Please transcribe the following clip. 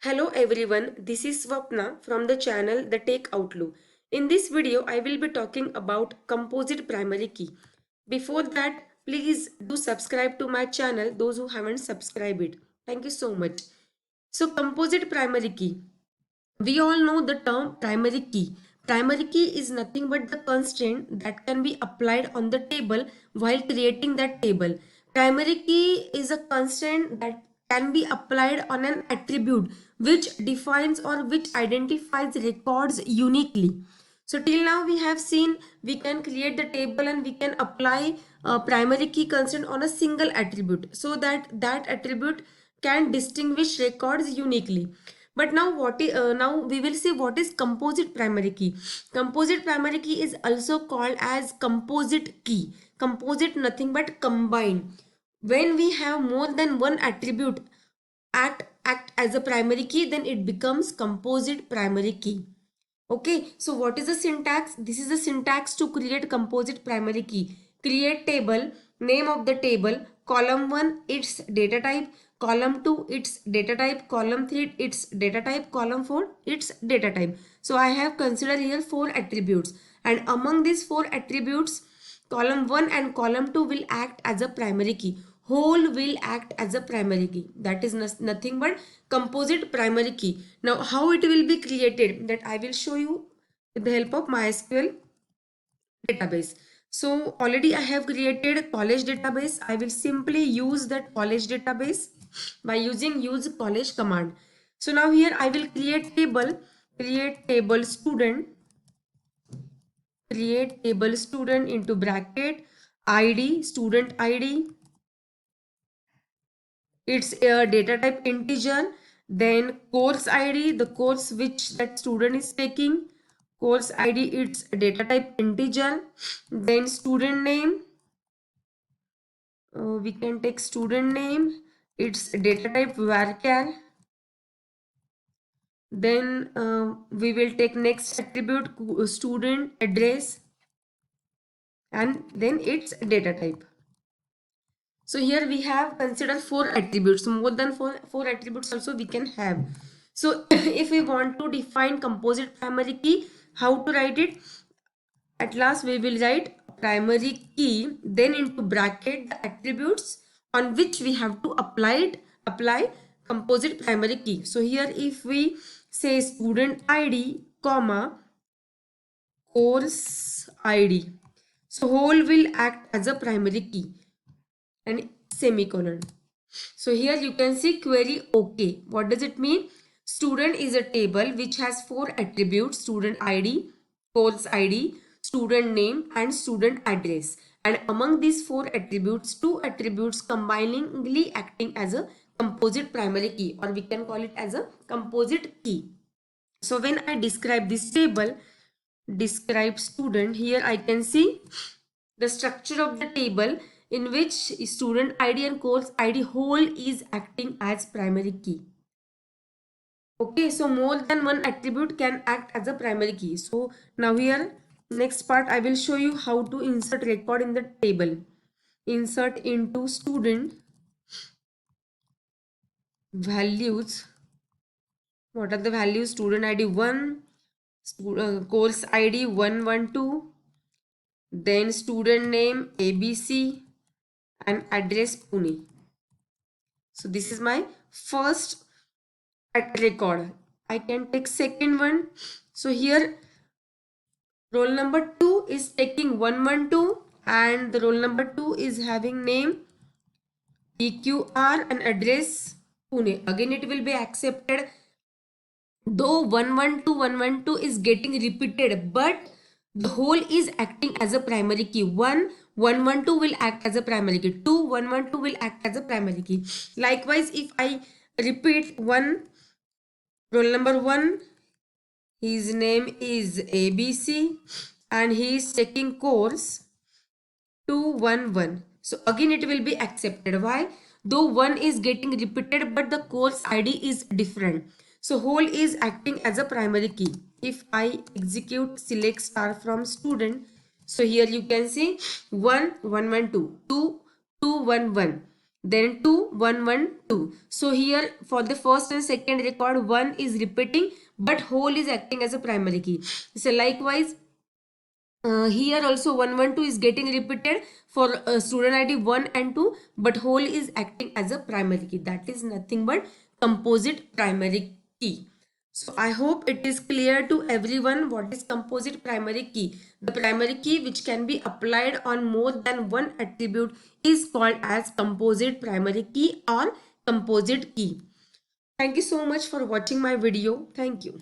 Hello everyone, this is Swapna from the channel The Tech Outlook. In this video, I will be talking about composite primary key. Before that, please do subscribe to my channel, those who haven't subscribed it. Thank you so much. So, composite primary key. We all know the term primary key. Primary key is nothing but the constraint that can be applied on the table while creating that table. Primary key is a constraint that can be applied on an attribute which defines or which identifies records uniquely. So till now we have seen we can create the table and we can apply a primary key constraint on a single attribute so that that attribute can distinguish records uniquely. But now now we will see what is composite primary key. Composite primary key is also called as composite key. Composite nothing but combine. When we have more than one attribute act as a primary key, then it becomes composite primary key. Okay, so what is the syntax? This is the syntax to create composite primary key. Create table, name of the table, column 1 its data type, column 2 its data type, column 3 its data type, column 4 its data type. So I have considered here 4 attributes, and among these 4 attributes, column 1 and column 2 will act as a primary key. Whole will act as a primary key. That is nothing but composite primary key. Now how it will be created, that I will show you with the help of MySQL database. So already I have created college database. I will simply use that college database by using use college command. So now here I will create table student, create table student into bracket, id student id, its data type integer, then course id, the course which that student is taking, course id its data type integer, then student name, we can take student name, its data type varchar, then we will take next attribute student address, and then its data type. So here we have considered 4 attributes. More than four attributes also we can have. So if we want to define composite primary key, how to write it? At last we will write primary key, then into bracket the attributes on which we have to apply composite primary key. So here if we say student ID, comma, course ID. So whole will act as a primary key and semicolon. So here you can see query OK. What does it mean? Student is a table which has 4 attributes: student ID, course ID, student name and student address. And among these 4 attributes, 2 attributes combiningly acting as a composite primary key, or we can call it as a composite key. So when I describe this table, describe student, here I can see the structure of the table in which student ID and course ID whole is acting as primary key. Okay, so more than one attribute can act as a primary key. So now here next part I will show you how to insert record in the table. Insert into student values. What are the values? Student ID 1, course ID 112, then student name ABC and address Pune. So this is my first record. I can take second one. So here roll number 2 is taking 112 and the roll number 2 is having name PQR and address Pune. Again it will be accepted, though 112 is getting repeated, but the whole is acting as a primary key. 112 will act as a primary key. 112 will act as a primary key. Likewise, if I repeat roll number 1, his name is ABC and he is taking course 211. So again it will be accepted. Why? Though 1 is getting repeated but the course ID is different. So whole is acting as a primary key. If I execute select star from student, so here you can see 1 1 1 2 2 2 1 1. then 2 1 1 2. So here for the first and second record 1 is repeating but whole is acting as a primary key. So likewise here also 112 is getting repeated for student ID 1 and 2 but whole is acting as a primary key. That is nothing but composite primary key. So I hope it is clear to everyone what is composite primary key. The primary key which can be applied on more than one attribute is called as composite primary key or composite key. Thank you so much for watching my video. Thank you.